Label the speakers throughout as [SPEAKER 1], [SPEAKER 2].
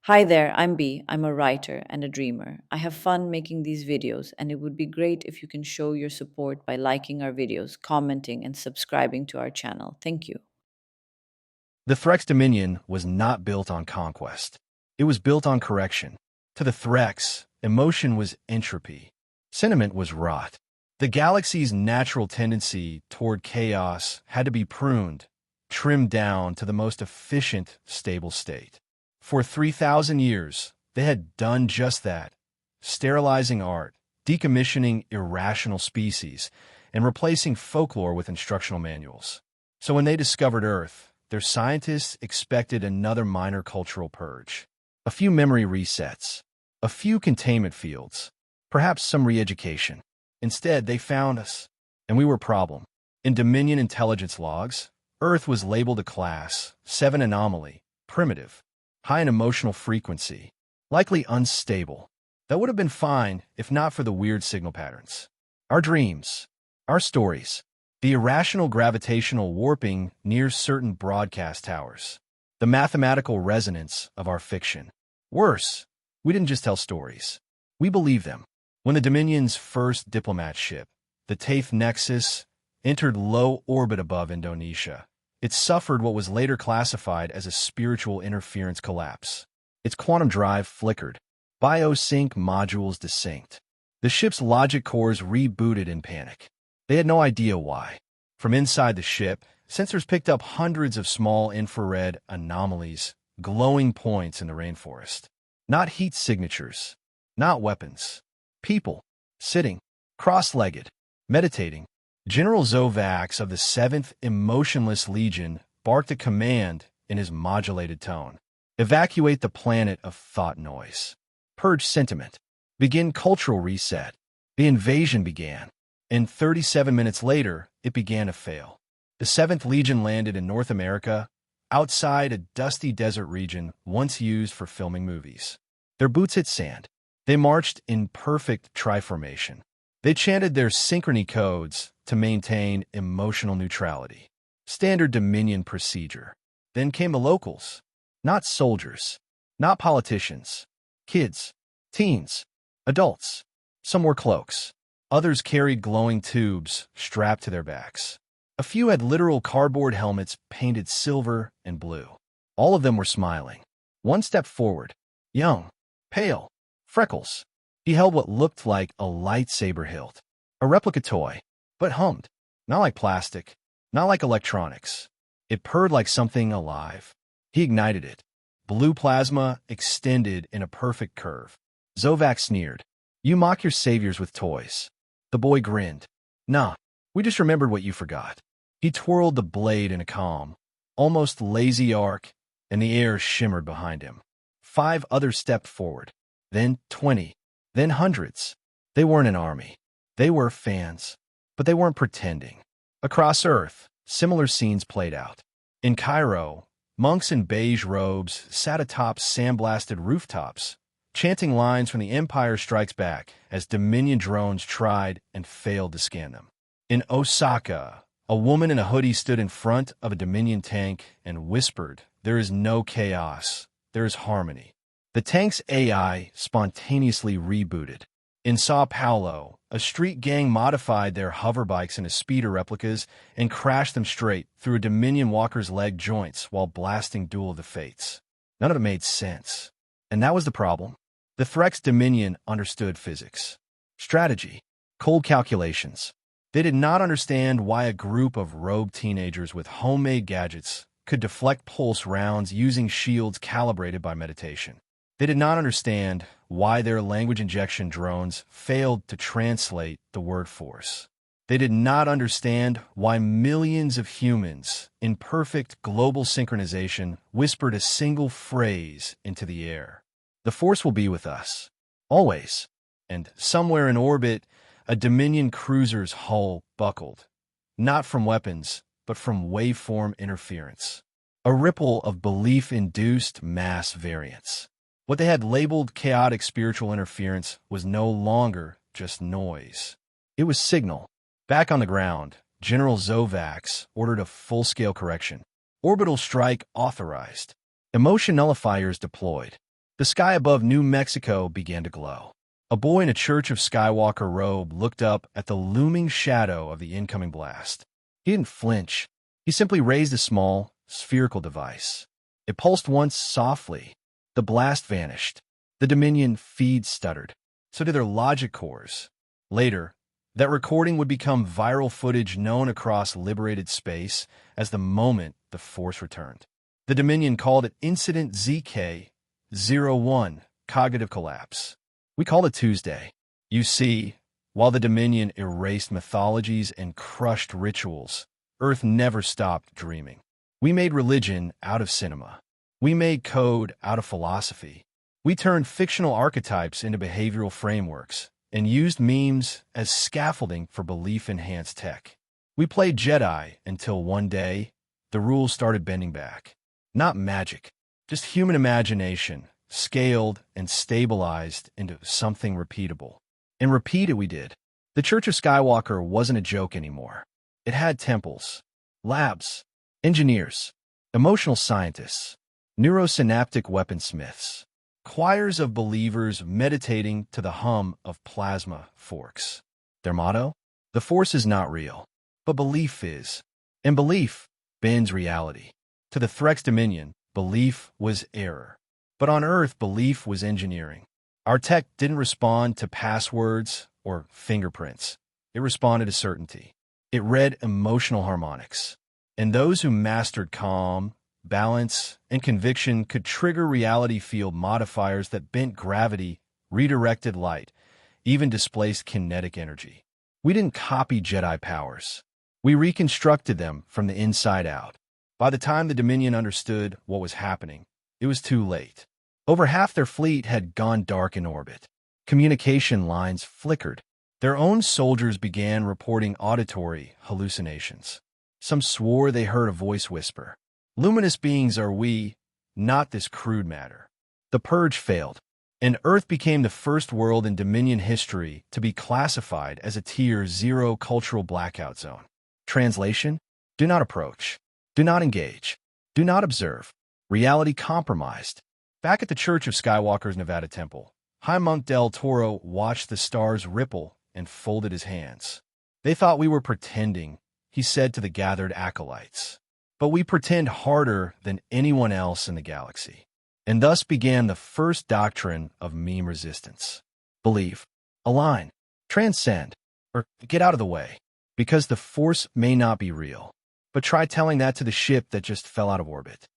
[SPEAKER 1] Hi there, I'm B. I'm a writer and a dreamer. I have fun making these videos, and it would be great if you can show your support by liking our videos, commenting, and subscribing to our channel. Thank you.
[SPEAKER 2] The Threx Dominion was not built on conquest. It was built on correction. To the Threx, emotion was entropy. Sentiment was rot. The galaxy's natural tendency toward chaos had to be pruned, trimmed down to the most efficient, stable state. For 3,000 years, they had done just that, sterilizing art, decommissioning irrational species, and replacing folklore with instructional manuals. So when they discovered Earth, their scientists expected another minor cultural purge. A few memory resets, a few containment fields, perhaps some re-education. Instead, they found us, and we were a problem. In Dominion intelligence logs, Earth was labeled a Class 7 anomaly, primitive, high in emotional frequency, likely unstable. That would have been fine if not for the weird signal patterns. Our dreams, our stories, the irrational gravitational warping near certain broadcast towers, the mathematical resonance of our fiction. Worse, we didn't just tell stories. We believed them. When the Dominion's first diplomat ship, the Taith Nexus, entered low orbit above Indonesia, it suffered what was later classified as a spiritual interference collapse. Its quantum drive flickered. Biosync modules desynced. The ship's logic cores rebooted in panic. They had no idea why. From inside the ship, sensors picked up hundreds of small infrared anomalies, glowing points in the rainforest. Not heat signatures, not weapons. People, sitting, cross-legged, meditating. General Zovax of the 7th Emotionless Legion barked a command in his modulated tone. Evacuate the planet of thought noise. Purge sentiment. Begin cultural reset. The invasion began. And 37 minutes later, it began to fail. The 7th Legion landed in North America, outside a dusty desert region once used for filming movies. Their boots hit sand. They marched in perfect triformation. They chanted their synchrony codes to maintain emotional neutrality. Standard Dominion procedure. Then came the locals. Not soldiers. Not politicians. Kids. Teens. Adults. Some wore cloaks. Others carried glowing tubes strapped to their backs. A few had literal cardboard helmets painted silver and blue. All of them were smiling. One stepped forward. Young. Pale. Freckles. He held what looked like a lightsaber hilt. A replica toy. But hummed. Not like plastic. Not like electronics. It purred like something alive. He ignited it. Blue plasma extended in a perfect curve. Zovac sneered. You mock your saviors with toys. The boy grinned. Nah, we just remembered what you forgot. He twirled the blade in a calm, almost lazy arc, and the air shimmered behind him. 5 others stepped forward. Then 20. Then hundreds. They weren't an army. They were fans. But they weren't pretending. Across Earth, similar scenes played out. In Cairo, monks in beige robes sat atop sandblasted rooftops, chanting lines from The Empire Strikes Back as Dominion drones tried and failed to scan them. In Osaka, a woman in a hoodie stood in front of a Dominion tank and whispered, "There is no chaos. There is harmony." The tank's AI spontaneously rebooted. In Sao Paulo, a street gang modified their hoverbikes into speeder replicas and crashed them straight through a Dominion walker's leg joints while blasting Duel of the Fates. None of it made sense. And that was the problem. The Threx Dominion understood physics, strategy, cold calculations. They did not understand why a group of robed teenagers with homemade gadgets could deflect pulse rounds using shields calibrated by meditation. They did not understand why their language injection drones failed to translate the word force. They did not understand why millions of humans in perfect global synchronization whispered a single phrase into the air. The force will be with us, always. And somewhere in orbit, a Dominion cruiser's hull buckled, not from weapons, but from waveform interference. A ripple of belief-induced mass variance. What they had labeled chaotic spiritual interference was no longer just noise. It was signal. Back on the ground, General Zovax ordered a full-scale correction. Orbital strike authorized. Emotion nullifiers deployed. The sky above New Mexico began to glow. A boy in a Church of Skywalker robe looked up at the looming shadow of the incoming blast. He didn't flinch. He simply raised a small, spherical device. It pulsed once softly. The blast vanished. The Dominion feed stuttered. So did their logic cores. Later, that recording would become viral footage known across liberated space as the moment the Force returned. The Dominion called it Incident ZK-01, cognitive collapse. We called it Tuesday. You see, while the Dominion erased mythologies and crushed rituals, Earth never stopped dreaming. We made religion out of cinema. We made code out of philosophy. We turned fictional archetypes into behavioral frameworks and used memes as scaffolding for belief-enhanced tech. We played Jedi until one day, the rules started bending back. Not magic, just human imagination, scaled and stabilized into something repeatable. And repeat it we did. The Church of Skywalker wasn't a joke anymore. It had temples, labs, engineers, emotional scientists, neurosynaptic weaponsmiths, choirs of believers meditating to the hum of plasma forks. Their motto? The Force is not real, but belief is. And belief bends reality. To the Threx Dominion, belief was error. But on Earth, belief was engineering. Our tech didn't respond to passwords or fingerprints. It responded to certainty. It read emotional harmonics. And those who mastered calm, balance, and conviction could trigger reality field modifiers that bent gravity, redirected light, even displaced kinetic energy. We didn't copy Jedi powers. We reconstructed them from the inside out. By the time the Dominion understood what was happening, it was too late. Over half their fleet had gone dark in orbit. Communication lines flickered. Their own soldiers began reporting auditory hallucinations. Some swore they heard a voice whisper, "Luminous beings are we, not this crude matter." The purge failed, and Earth became the first world in Dominion history to be classified as a Tier 0 cultural blackout zone. Translation? Do not approach. Do not engage. Do not observe. Reality compromised. Back at the Church of Skywalker's Nevada temple, High Monk Del Toro watched the stars ripple and folded his hands. They thought we were pretending, he said to the gathered acolytes. But we pretend harder than anyone else in the galaxy. And thus began the first doctrine of meme resistance. Believe, align, transcend, or get out of the way. Because the Force may not be real. But try telling that to the ship that just fell out of orbit.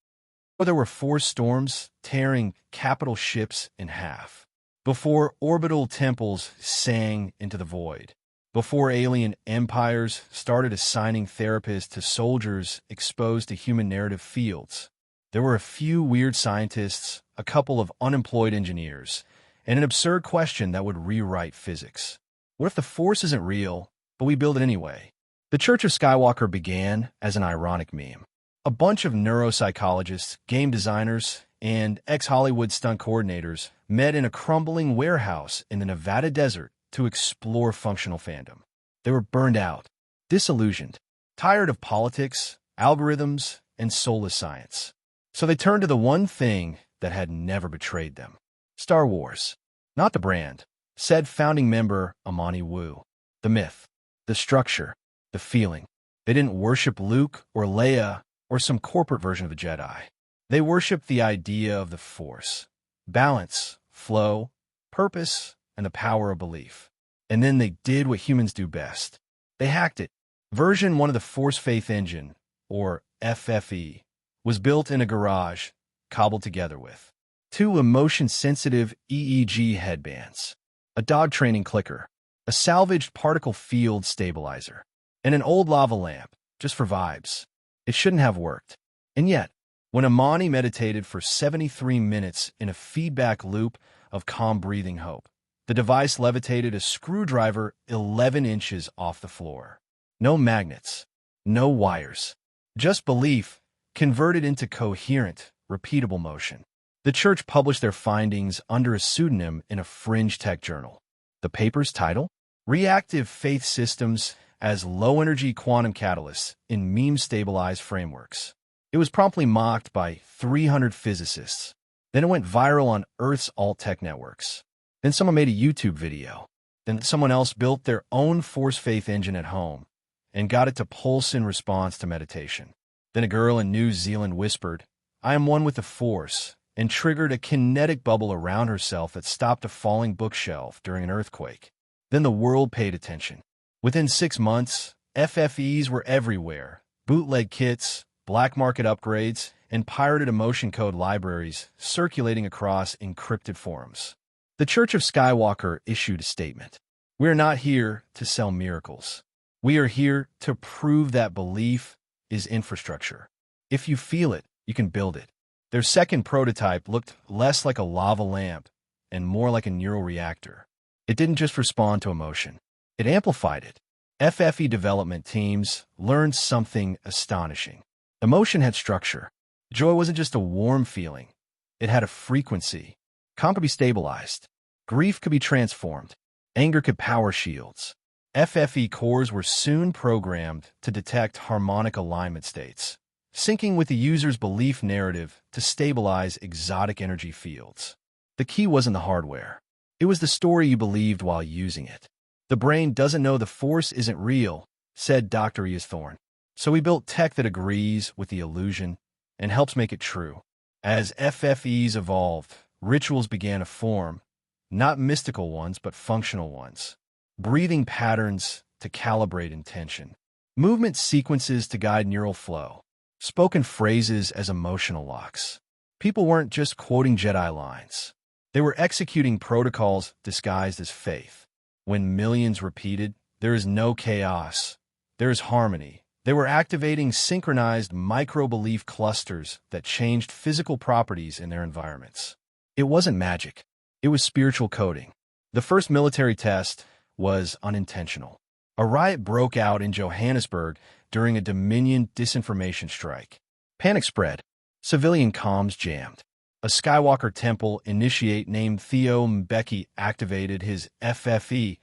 [SPEAKER 2] There were Force storms tearing capital ships in half. Before orbital temples sang into the void. Before alien empires started assigning therapists to soldiers exposed to human narrative fields. There were a few weird scientists, a couple of unemployed engineers, and an absurd question that would rewrite physics. What if the Force isn't real, but we build it anyway? The Church of Skywalker began as an ironic meme. A bunch of neuropsychologists, game designers, and ex-Hollywood stunt coordinators met in a crumbling warehouse in the Nevada desert to explore functional fandom. They were burned out, disillusioned, tired of politics, algorithms, and soulless science. So they turned to the one thing that had never betrayed them. Star Wars. Not the brand, said founding member Amani Wu. The myth, the structure, the feeling. They didn't worship Luke or Leia or some corporate version of the Jedi. They worshiped the idea of the Force. Balance, flow, purpose, and the power of belief. And then they did what humans do best. They hacked it. Version 1 of the Force Faith Engine, or FFE, was built in a garage, cobbled together with 2 emotion-sensitive EEG headbands, a dog training clicker, a salvaged particle field stabilizer, and an old lava lamp, just for vibes. It shouldn't have worked. And yet, when Amani meditated for 73 minutes in a feedback loop of calm breathing hope, the device levitated a screwdriver 11 inches off the floor. No magnets, no wires, just belief converted into coherent, repeatable motion. The church published their findings under a pseudonym in a fringe tech journal. The paper's title? Reactive Faith Systems as Low-Energy Quantum Catalysts in Meme-Stabilized Frameworks. It was promptly mocked by 300 physicists. Then it went viral on Earth's alt-tech networks. Then someone made a YouTube video. Then someone else built their own force faith engine at home and got it to pulse in response to meditation. Then a girl in New Zealand whispered, "I am one with the force," and triggered a kinetic bubble around herself that stopped a falling bookshelf during an earthquake. Then the world paid attention. Within 6 months, FFEs were everywhere. Bootleg kits, black market upgrades, and pirated emotion code libraries circulating across encrypted forums. The Church of Skywalker issued a statement. "We are not here to sell miracles. We are here to prove that belief is infrastructure. If you feel it, you can build it." Their second prototype looked less like a lava lamp and more like a neural reactor. It didn't just respond to emotion. It amplified it. FFE development teams learned something astonishing. Emotion had structure. Joy wasn't just a warm feeling. It had a frequency. Calm could be stabilized. Grief could be transformed. Anger could power shields. FFE cores were soon programmed to detect harmonic alignment states, syncing with the user's belief narrative to stabilize exotic energy fields. The key wasn't the hardware. It was the story you believed while using it. "The brain doesn't know the force isn't real," said Dr. Ian Thorne. "So we built tech that agrees with the illusion and helps make it true." As FFEs evolved, rituals began to form, not mystical ones, but functional ones. Breathing patterns to calibrate intention. Movement sequences to guide neural flow. Spoken phrases as emotional locks. People weren't just quoting Jedi lines. They were executing protocols disguised as faith. When millions repeated, "There is no chaos, there is harmony," they were activating synchronized micro-belief clusters that changed physical properties in their environments. It wasn't magic. It was spiritual coding. The first military test was unintentional. A riot broke out in Johannesburg during a Dominion disinformation strike. Panic spread. Civilian comms jammed. A Skywalker temple initiate named Theo Mbeki activated his FFE,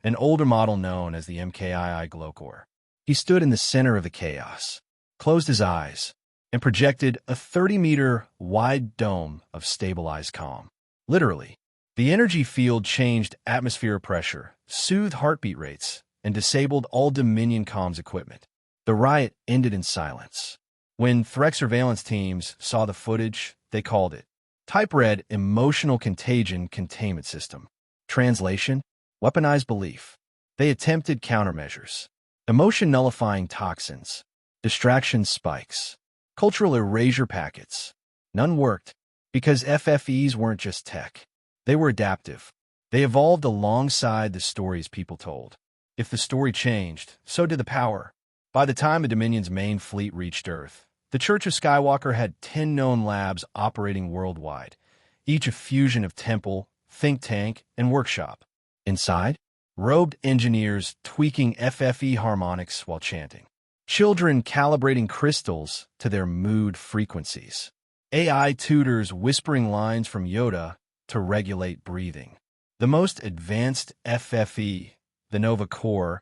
[SPEAKER 2] an older model known as the MKII Glowcore. He stood in the center of the chaos, closed his eyes, and projected a 30-meter wide dome of stabilized calm. Literally, the energy field changed atmosphere pressure, soothed heartbeat rates, and disabled all Dominion comms equipment. The riot ended in silence. When threat surveillance teams saw the footage, they called it type-read emotional contagion containment system. Translation: weaponized belief. They attempted countermeasures. Emotion nullifying toxins. Distraction spikes. Cultural erasure packets. None worked because FFEs weren't just tech. They were adaptive. They evolved alongside the stories people told. If the story changed, so did the power. By the time the Dominion's main fleet reached Earth, the Church of Skywalker had 10 known labs operating worldwide, each a fusion of temple, think tank, and workshop. Inside, robed engineers tweaking FFE harmonics while chanting. Children calibrating crystals to their mood frequencies. AI tutors whispering lines from Yoda to regulate breathing. The most advanced FFE, the Nova Core,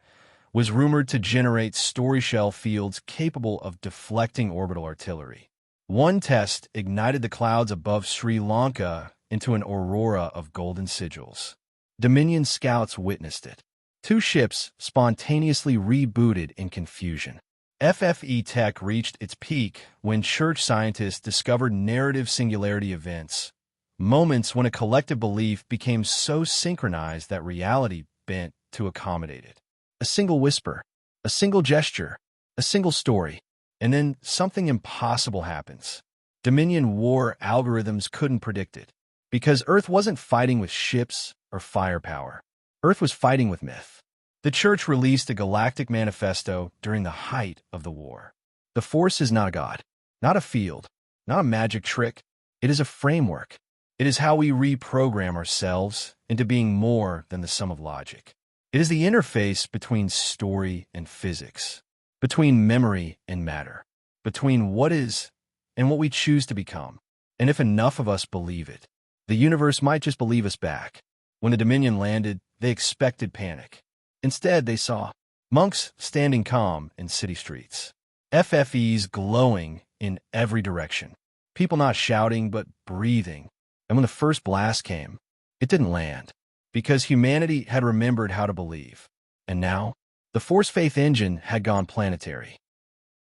[SPEAKER 2] was rumored to generate story shell fields capable of deflecting orbital artillery. One test ignited the clouds above Sri Lanka into an aurora of golden sigils. Dominion scouts witnessed it. 2 ships spontaneously rebooted in confusion. FFE tech reached its peak when Church scientists discovered narrative singularity events, moments when a collective belief became so synchronized that reality bent to accommodate it. A single whisper, a single gesture, a single story, and then something impossible happens. Dominion war algorithms couldn't predict it, because Earth wasn't fighting with ships or firepower. Earth was fighting with myth. The Church released a galactic manifesto during the height of the war. The Force is not a god, not a field, not a magic trick. It is a framework. It is how we reprogram ourselves into being more than the sum of logic. It is the interface between story and physics, between memory and matter, between what is and what we choose to become. And if enough of us believe it, the universe might just believe us back. When the Dominion landed, they expected panic. Instead, they saw monks standing calm in city streets, FFEs glowing in every direction, people not shouting but breathing, And when the first blast came, it didn't land, because humanity had remembered how to believe. And now, the Force Faith engine had gone planetary.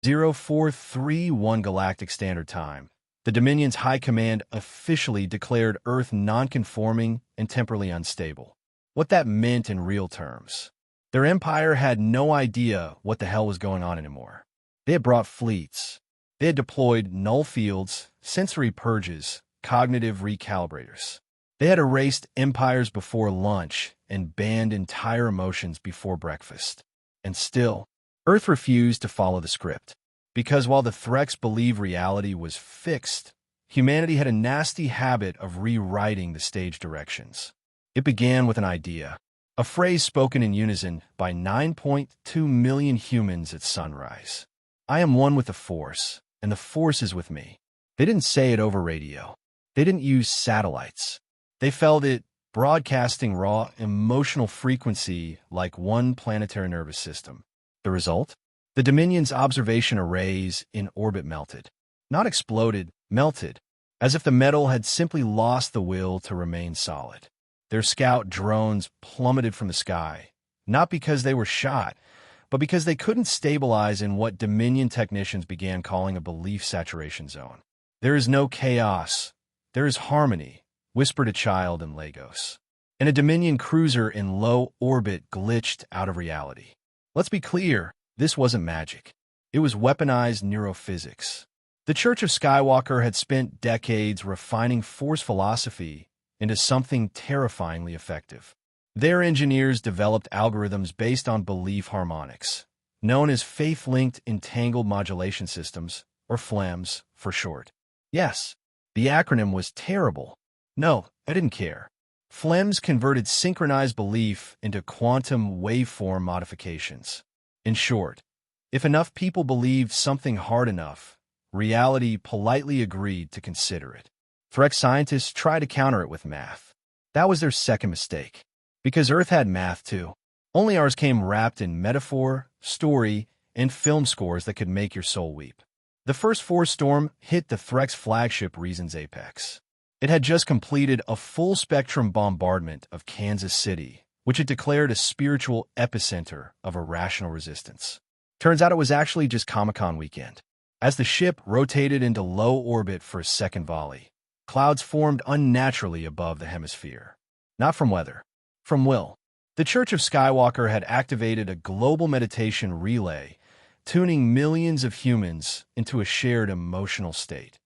[SPEAKER 2] 0431 Galactic Standard Time. The Dominion's High Command officially declared Earth non-conforming and temporally unstable. What that meant in real terms. Their empire had no idea what the hell was going on anymore. They had brought fleets. They had deployed null fields, sensory purges, cognitive recalibrators. They had erased empires before lunch and banned entire emotions before breakfast. And still, Earth refused to follow the script. Because while the Threx believed reality was fixed, humanity had a nasty habit of rewriting the stage directions. It began with an idea, a phrase spoken in unison by 9.2 million humans at sunrise. I am one with the Force, and the Force is with me. They didn't say it over radio. They didn't use satellites. They felt it, broadcasting raw, emotional frequency like one planetary nervous system. The result? The Dominion's observation arrays in orbit melted. Not exploded, melted, as if the metal had simply lost the will to remain solid. Their scout drones plummeted from the sky, not because they were shot, but because they couldn't stabilize in what Dominion technicians began calling a belief saturation zone. There is no chaos. There is harmony, whispered a child in Lagos. And a Dominion cruiser in low orbit glitched out of reality. Let's be clear, this wasn't magic. It was weaponized neurophysics. The Church of Skywalker had spent decades refining Force philosophy into something terrifyingly effective. Their engineers developed algorithms based on belief harmonics, known as faith-linked entangled modulation systems, or FLEMS for short. Yes, the acronym was terrible. No, I didn't care. FLEMS converted synchronized belief into quantum waveform modifications. In short, if enough people believed something hard enough, reality politely agreed to consider it. Threx scientists tried to counter it with math. That was their second mistake. Because Earth had math too. Only ours came wrapped in metaphor, story, and film scores that could make your soul weep. The first Force storm hit the Threx flagship Reason's apex. It had just completed a full-spectrum bombardment of Kansas City, which it declared a spiritual epicenter of irrational resistance. Turns out it was actually just Comic-Con weekend. As the ship rotated into low orbit for a second volley, clouds formed unnaturally above the hemisphere. Not from weather, from will. The Church of Skywalker had activated a global meditation relay, tuning millions of humans into a shared emotional state.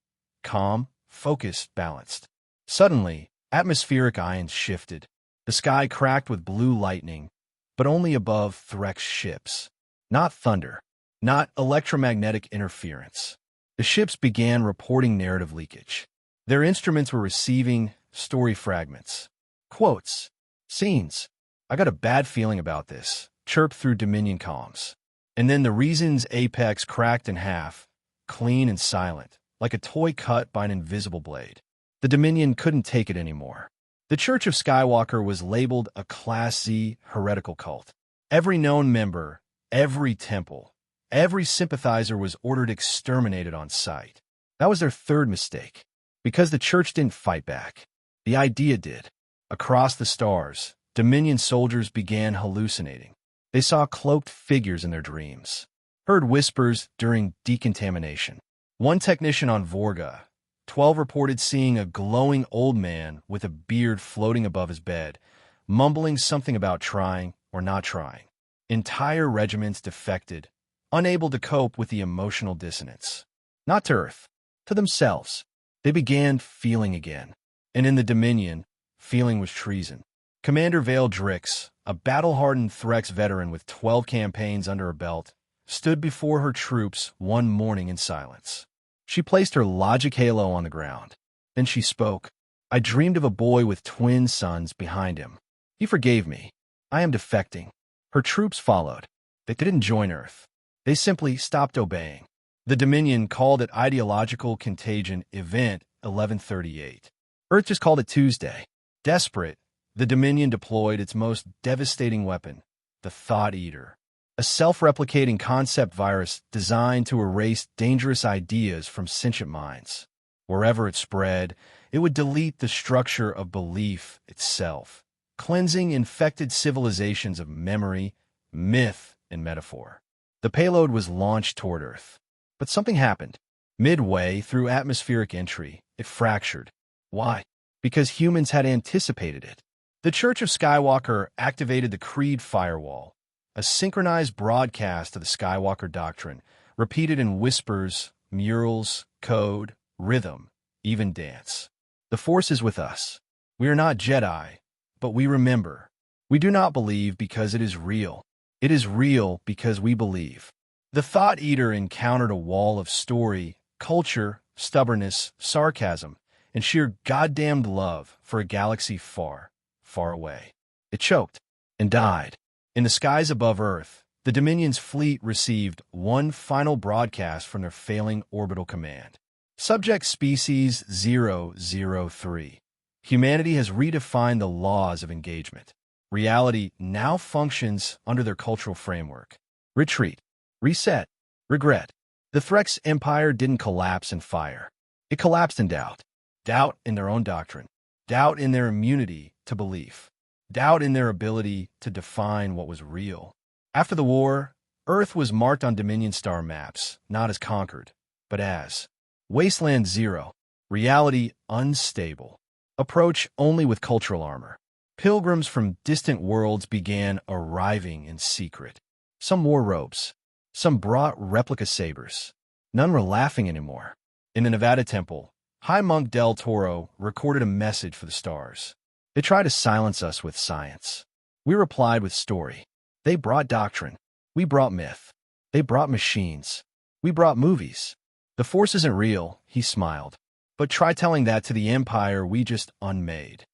[SPEAKER 2] Calm, focused, balanced. Suddenly, atmospheric ions shifted. The sky cracked with blue lightning, but only above Threx ships. Not thunder, not electromagnetic interference. The ships began reporting narrative leakage. Their instruments were receiving story fragments. Quotes. Scenes. I got a bad feeling about this, chirped through Dominion comms. And then the Reason's apex cracked in half, clean and silent, like a toy cut by an invisible blade. The Dominion couldn't take it anymore. The Church of Skywalker was labeled a Class Z heretical cult. Every known member, every temple, every sympathizer was ordered exterminated on sight. That was their third mistake. Because the Church didn't fight back. The idea did. Across the stars, Dominion soldiers began hallucinating. They saw cloaked figures in their dreams, heard whispers during decontamination. One technician on Vorga, 12 reported seeing a glowing old man with a beard floating above his bed, mumbling something about trying or not trying. Entire regiments defected, unable to cope with the emotional dissonance. Not to Earth, to themselves. They began feeling again. And in the Dominion, feeling was treason. Commander Vale Drix, a battle-hardened Threx veteran with 12 campaigns under her belt, stood before her troops one morning in silence. She placed her logic halo on the ground. Then she spoke. I dreamed of a boy with twin sons behind him. He forgave me. I am defecting. Her troops followed. They didn't join Earth. They simply stopped obeying. The Dominion called it Ideological Contagion Event 1138. Earth just called it Tuesday. Desperate, the Dominion deployed its most devastating weapon, the Thought Eater, a self-replicating concept virus designed to erase dangerous ideas from sentient minds. Wherever it spread, it would delete the structure of belief itself, cleansing infected civilizations of memory, myth, and metaphor. The payload was launched toward Earth. But something happened. Midway through atmospheric entry, it fractured. Why? Because humans had anticipated it. The Church of Skywalker activated the Creed Firewall, a synchronized broadcast of the Skywalker doctrine, repeated in whispers, murals, code, rhythm, even dance. The Force is with us. We are not Jedi, but we remember. We do not believe because it is real. It is real because we believe. The Thought Eater encountered a wall of story, culture, stubbornness, sarcasm, and sheer goddamned love for a galaxy far, far away. It choked and died. In the skies above Earth, the Dominion's fleet received one final broadcast from their failing orbital command. Subject Species 003. Humanity has redefined the laws of engagement. Reality now functions under their cultural framework. Retreat. Reset. Regret. The Threx Empire didn't collapse in fire. It collapsed in doubt. Doubt in their own doctrine. Doubt in their immunity to belief. Doubt in their ability to define what was real. After the war, Earth was marked on Dominion star maps, not as conquered, but as Wasteland Zero. Reality unstable. Approach only with cultural armor. Pilgrims from distant worlds began arriving in secret. Some wore robes. Some brought replica sabers. None were laughing anymore. In the Nevada temple, High Monk Del Toro recorded a message for the stars. They tried to silence us with science. We replied with story. They brought doctrine. We brought myth. They brought machines. We brought movies. The Force isn't real, he smiled. But try telling that to the empire we just unmade.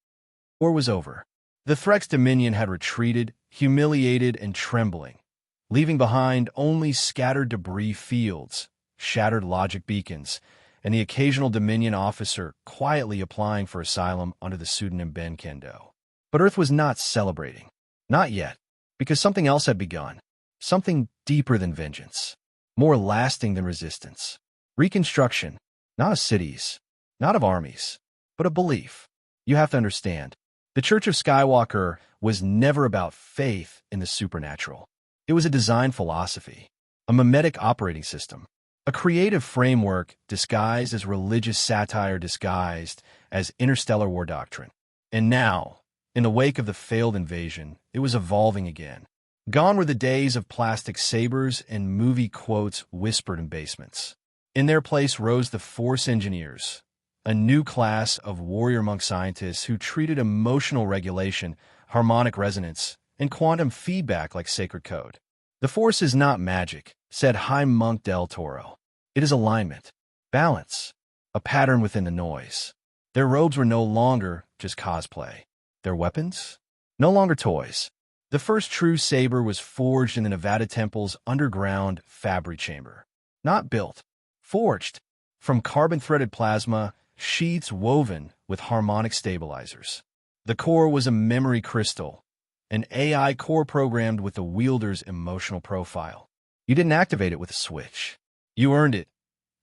[SPEAKER 2] War was over. The Threx Dominion had retreated, humiliated and trembling, leaving behind only scattered debris fields, shattered logic beacons, and the occasional Dominion officer quietly applying for asylum under the pseudonym Ben Kendo. But Earth was not celebrating. Not yet, because something else had begun. Something deeper than vengeance. More lasting than resistance. Reconstruction, not of cities, not of armies, but of belief. You have to understand, the Church of Skywalker was never about faith in the supernatural. It was a design philosophy, a mimetic operating system, a creative framework disguised as religious satire disguised as interstellar war doctrine. And now, in the wake of the failed invasion, it was evolving again. Gone were the days of plastic sabers and movie quotes whispered in basements. In their place rose the Force engineers, a new class of warrior monk scientists who treated emotional regulation, harmonic resonance, and quantum feedback like sacred code. The Force is not magic, said High Monk Del Toro. It is alignment, balance, a pattern within the noise. Their robes were no longer just cosplay. Their weapons? No longer toys. The first true saber was forged in the Nevada Temple's underground fabric chamber. Not built. Forged. From carbon-threaded plasma, sheaths woven with harmonic stabilizers. The core was a memory crystal, an AI core programmed with the wielder's emotional profile. You didn't activate it with a switch. You earned it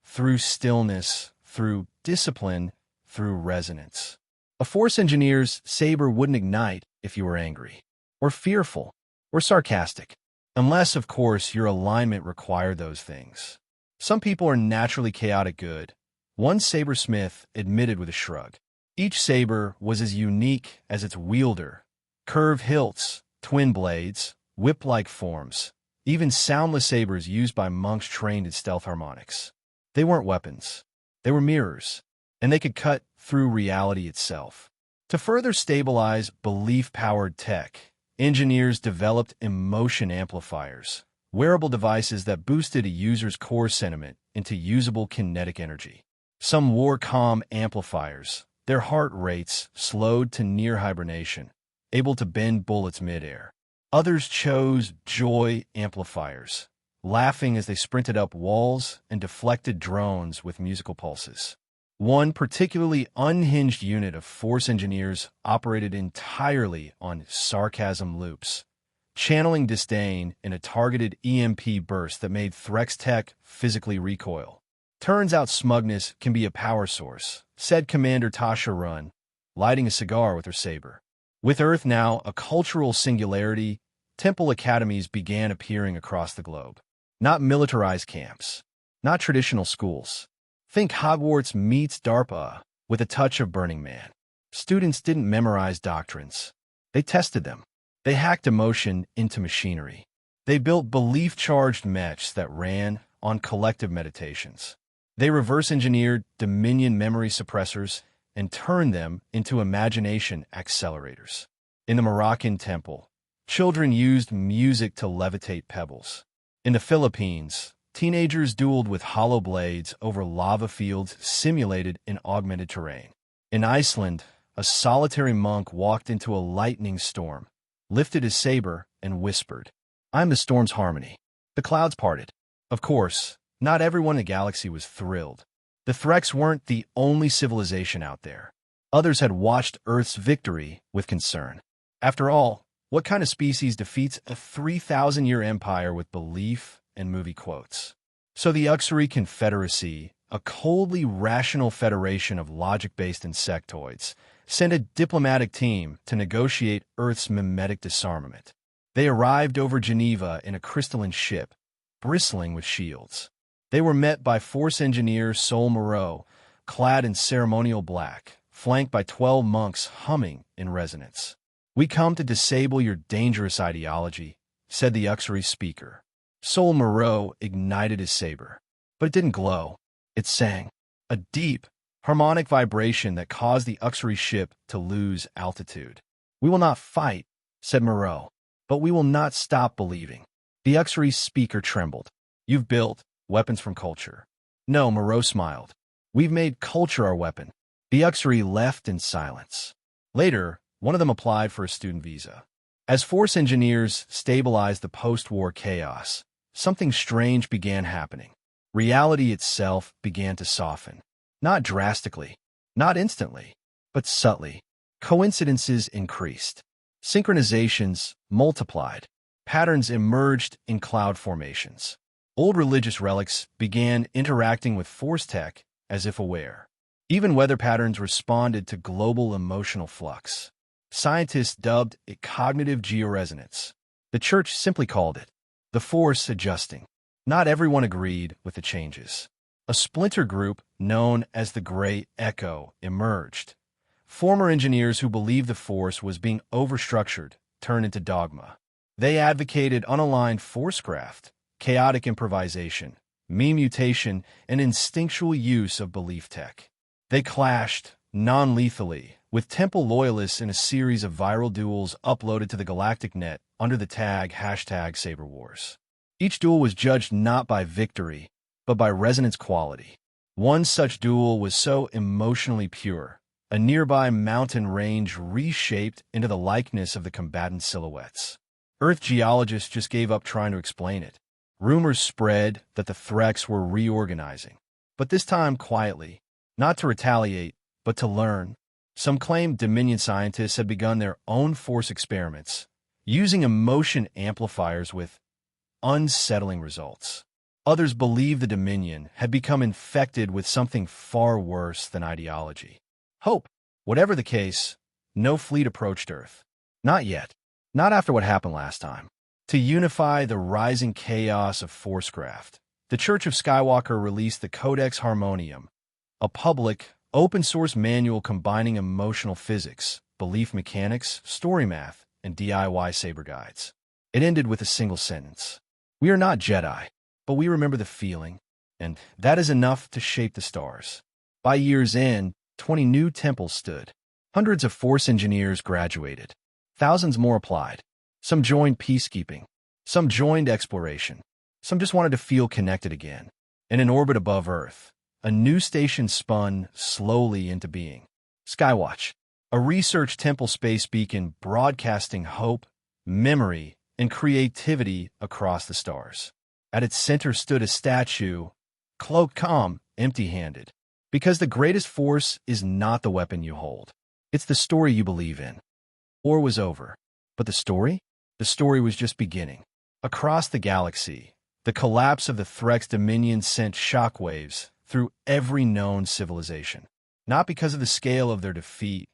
[SPEAKER 2] through stillness, through discipline, through resonance. A Force engineer's saber wouldn't ignite if you were angry, or fearful, or sarcastic, unless, of course, your alignment required those things. Some people are naturally chaotic good. One sabersmith admitted with a shrug. Each saber was as unique as its wielder. Curved hilts, twin blades, whip-like forms, even soundless sabers used by monks trained in stealth harmonics. They weren't weapons. They were mirrors, and they could cut through reality itself. To further stabilize belief-powered tech, engineers developed emotion amplifiers, wearable devices that boosted a user's core sentiment into usable kinetic energy. Some wore calm amplifiers, their heart rates slowed to near hibernation, able to bend bullets midair. Others chose joy amplifiers, laughing as they sprinted up walls and deflected drones with musical pulses. One particularly unhinged unit of Force engineers operated entirely on sarcasm loops, channeling disdain in a targeted EMP burst that made Threx tech physically recoil. Turns out smugness can be a power source, said Commander Tasha Run, lighting a cigar with her saber. With Earth now a cultural singularity, temple academies began appearing across the globe. Not militarized camps, not traditional schools. Think Hogwarts meets DARPA with a touch of Burning Man. Students didn't memorize doctrines. They tested them. They hacked emotion into machinery. They built belief-charged mechs that ran on collective meditations. They reverse-engineered Dominion memory suppressors and turned them into imagination accelerators. In the Moroccan temple, children used music to levitate pebbles. In the Philippines, teenagers dueled with hollow blades over lava fields simulated in augmented terrain. In Iceland, a solitary monk walked into a lightning storm, lifted his saber, and whispered, "I'm the storm's harmony." The clouds parted. Of course, not everyone in the galaxy was thrilled. The Threks weren't the only civilization out there. Others had watched Earth's victory with concern. After all, what kind of species defeats a 3,000-year empire with belief and movie quotes? So the Uxori Confederacy, a coldly rational federation of logic-based insectoids, sent a diplomatic team to negotiate Earth's mimetic disarmament. They arrived over Geneva in a crystalline ship, bristling with shields. They were met by Force engineer Sol Moreau, clad in ceremonial black, flanked by 12 monks humming in resonance. "We come to disable your dangerous ideology," said the Uxori speaker. Sol Moreau ignited his saber, but it didn't glow. It sang, a deep, harmonic vibration that caused the Uxori ship to lose altitude. "We will not fight," said Moreau, "but we will not stop believing." The Uxori speaker trembled. "You've built weapons from culture." "No," Moreau smiled. "We've made culture our weapon." The Uxori left in silence. Later, one of them applied for a student visa. As Force engineers stabilized the post-war chaos, something strange began happening. Reality itself began to soften. Not drastically, not instantly, but subtly. Coincidences increased. Synchronizations multiplied. Patterns emerged in cloud formations. Old religious relics began interacting with Force tech as if aware. Even weather patterns responded to global emotional flux. Scientists dubbed it cognitive georesonance. The Church simply called it the Force adjusting. Not everyone agreed with the changes. A splinter group known as the Gray Echo emerged. Former engineers who believed the Force was being overstructured turned into dogma. They advocated unaligned forcecraft, chaotic improvisation, meme mutation, and instinctual use of belief tech. They clashed, non-lethally, with Temple loyalists in a series of viral duels uploaded to the galactic net under the tag #SaberWars. Each duel was judged not by victory, but by resonance quality. One such duel was so emotionally pure, a nearby mountain range reshaped into the likeness of the combatant silhouettes. Earth geologists just gave up trying to explain it. Rumors spread that the Threks were reorganizing, but this time quietly, not to retaliate, but to learn. Some claimed Dominion scientists had begun their own Force experiments, using emotion amplifiers with unsettling results. Others believed the Dominion had become infected with something far worse than ideology. Hope. Whatever the case, no fleet approached Earth. Not yet. Not after what happened last time. To unify the rising chaos of Forcecraft, the Church of Skywalker released the Codex Harmonium, a public, open-source manual combining emotional physics, belief mechanics, story math, and DIY saber guides. It ended with a single sentence. "We are not Jedi, but we remember the feeling, and that is enough to shape the stars." By year's end, 20 new temples stood. Hundreds of Force engineers graduated. Thousands more applied. Some joined peacekeeping. Some joined exploration. Some just wanted to feel connected again. In an orbit above Earth, a new station spun slowly into being. Skywatch, a research temple space beacon broadcasting hope, memory, and creativity across the stars. At its center stood a statue, cloaked calm, empty-handed. Because the greatest Force is not the weapon you hold. It's the story you believe in. War was over. But the story? The story was just beginning. Across the galaxy, the collapse of the Threx Dominion sent shockwaves through every known civilization. Not because of the scale of their defeat,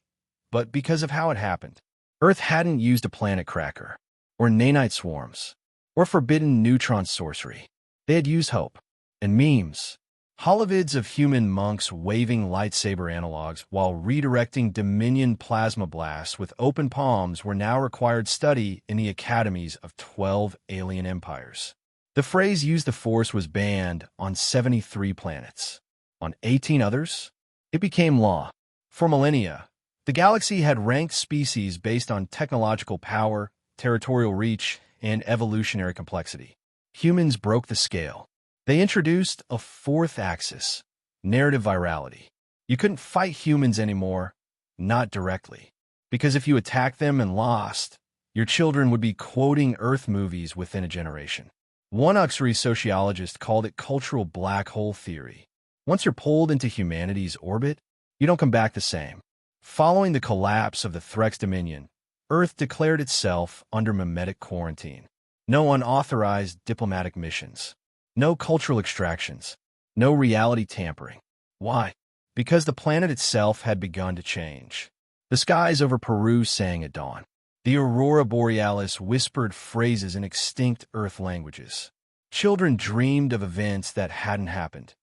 [SPEAKER 2] but because of how it happened. Earth hadn't used a planet cracker, or nanite swarms, or forbidden neutron sorcery. They had used hope and memes. Holovids of human monks waving lightsaber analogues while redirecting Dominion plasma blasts with open palms were now required study in the academies of 12 alien empires. The phrase "use the Force" was banned on 73 planets. On 18 others, it became law. For millennia, the galaxy had ranked species based on technological power, territorial reach, and evolutionary complexity. Humans broke the scale. They introduced a fourth axis, narrative virality. You couldn't fight humans anymore, not directly. Because if you attacked them and lost, your children would be quoting Earth movies within a generation. One Uxury sociologist called it cultural black hole theory. Once you're pulled into humanity's orbit, you don't come back the same. Following the collapse of the Threx Dominion, Earth declared itself under mimetic quarantine. No unauthorized diplomatic missions. No cultural extractions. No reality tampering. Why? Because the planet itself had begun to change. The skies over Peru sang at dawn. The aurora borealis whispered phrases in extinct Earth languages. Children dreamed of events that hadn't happened.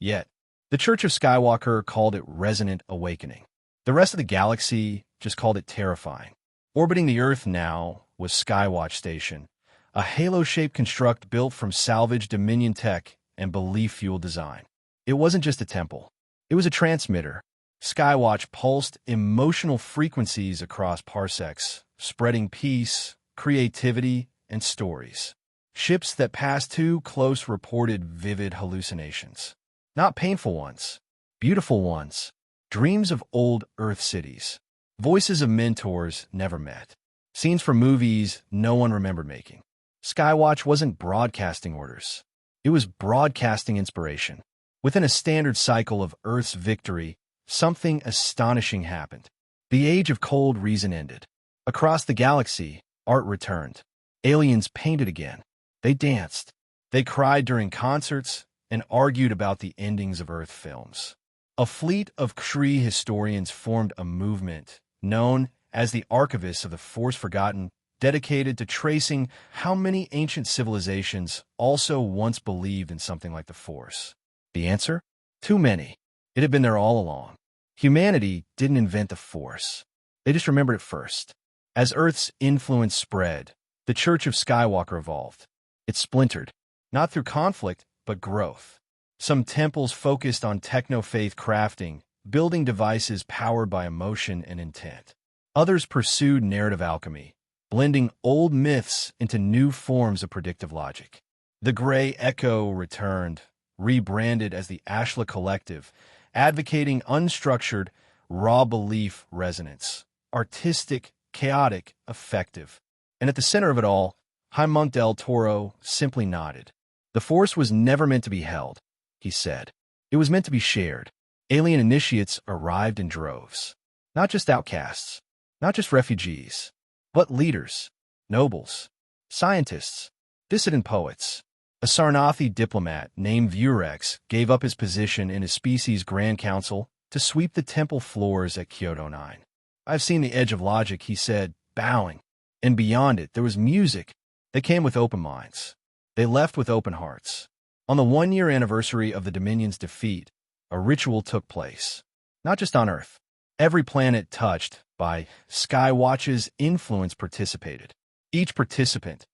[SPEAKER 2] Yet, the Church of Skywalker called it resonant awakening. The rest of the galaxy just called it terrifying. Orbiting the Earth now was Skywatch Station, a halo-shaped construct built from salvaged Dominion tech and belief-fueled design. It wasn't just a temple. It was a transmitter. Skywatch pulsed emotional frequencies across parsecs, spreading peace, creativity, and stories. Ships that passed too close reported vivid hallucinations. Not painful ones, beautiful ones. Dreams of old Earth cities. Voices of mentors never met. Scenes from movies no one remembered making. Skywatch wasn't broadcasting orders. It was broadcasting inspiration. Within a standard cycle of Earth's victory, something astonishing happened. The age of cold reason ended. Across the galaxy, art returned. Aliens painted again. They danced. They cried during concerts and argued about the endings of Earth films. A fleet of Kree historians formed a movement known as the Archivists of the Force Forgotten, dedicated to tracing how many ancient civilizations also once believed in something like the Force. The answer? Too many. It had been there all along. Humanity didn't invent the Force. They just remembered it first. As Earth's influence spread, the Church of Skywalker evolved. It splintered, not through conflict, but growth. Some temples focused on techno-faith crafting, building devices powered by emotion and intent. Others pursued narrative alchemy, blending old myths into new forms of predictive logic. The Gray Echo returned, rebranded as the Ashla Collective, advocating unstructured, raw belief resonance, artistic, chaotic, effective. And at the center of it all, High Monk Del Toro simply nodded. The Force was never meant to be held, he said. It was meant to be shared. Alien initiates arrived in droves. Not just outcasts, not just refugees, but leaders, nobles, scientists, dissident poets. A Sarnathi diplomat named Vurex gave up his position in his species' Grand Council to sweep the temple floors at Kyoto 9. I've seen the edge of logic, he said, bowing. And beyond it, there was music. They came with open minds. They left with open hearts. On the one-year anniversary of the Dominion's defeat, a ritual took place. Not just on Earth. Every planet touched by Skywatch's influence participated. Each participant,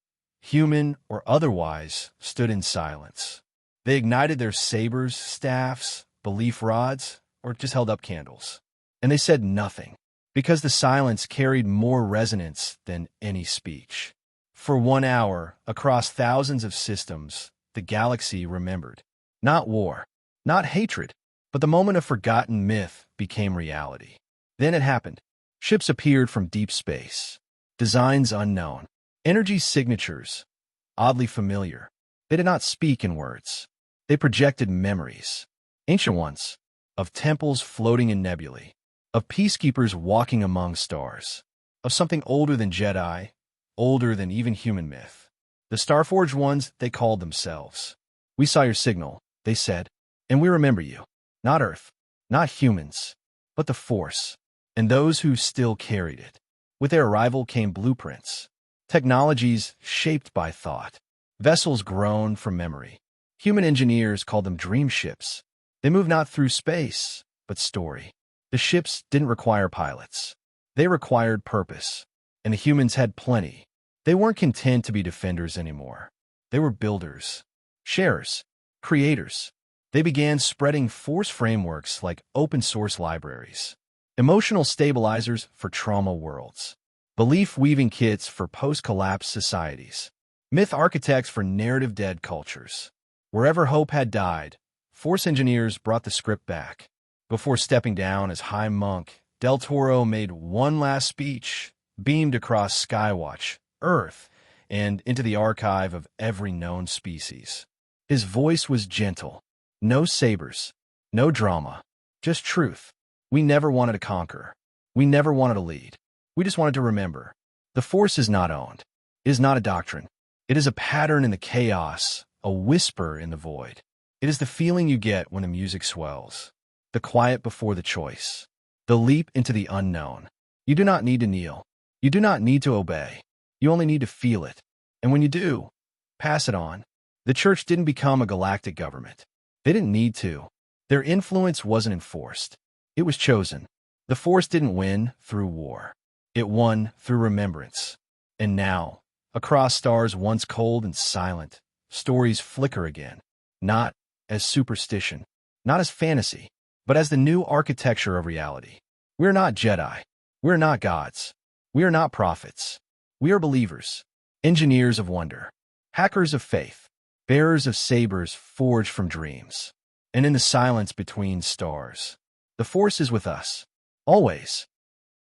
[SPEAKER 2] human or otherwise, stood in silence. They ignited their sabers, staffs, belief rods, or just held up candles. And they said nothing, because the silence carried more resonance than any speech. For 1 hour, across thousands of systems, the galaxy remembered. Not war, not hatred, but the moment of forgotten myth became reality. Then it happened. Ships appeared from deep space. Designs unknown. Energy signatures, oddly familiar. They did not speak in words. They projected memories. Ancient ones, of temples floating in nebulae, of peacekeepers walking among stars, of something older than Jedi, older than even human myth. The Starforged ones, they called themselves. We saw your signal, they said. And we remember you. Not Earth, not humans, but the Force, and those who still carried it. With their arrival came blueprints, technologies shaped by thought, vessels grown from memory. Human engineers called them dream ships. They moved not through space, but story. The ships didn't require pilots. They required purpose, and the humans had plenty. They weren't content to be defenders anymore. They were builders, sharers, creators. They began spreading Force frameworks like open-source libraries, emotional stabilizers for trauma worlds, belief-weaving kits for post-collapse societies, myth architects for narrative-dead cultures. Wherever hope had died, Force engineers brought the script back. Before stepping down as High Monk, Del Toro made one last speech, beamed across Skywatch, Earth, and into the archive of every known species. His voice was gentle. No sabers, no drama, just truth. We never wanted to conquer. We never wanted to lead. We just wanted to remember. The Force is not owned. It is not a doctrine. It is a pattern in the chaos, a whisper in the void. It is the feeling you get when the music swells, the quiet before the choice, the leap into the unknown. You do not need to kneel. You do not need to obey. You only need to feel it. And when you do, pass it on. The Church didn't become a galactic government. They didn't need to. Their influence wasn't enforced. It was chosen. The Force didn't win through war. It won through remembrance. And now, across stars once cold and silent, stories flicker again. Not as superstition, not as fantasy, but as the new architecture of reality. We're not Jedi. We're not gods. We are not prophets. We are believers, engineers of wonder, hackers of faith, bearers of sabers forged from dreams. And in the silence between stars, the Force is with us, always.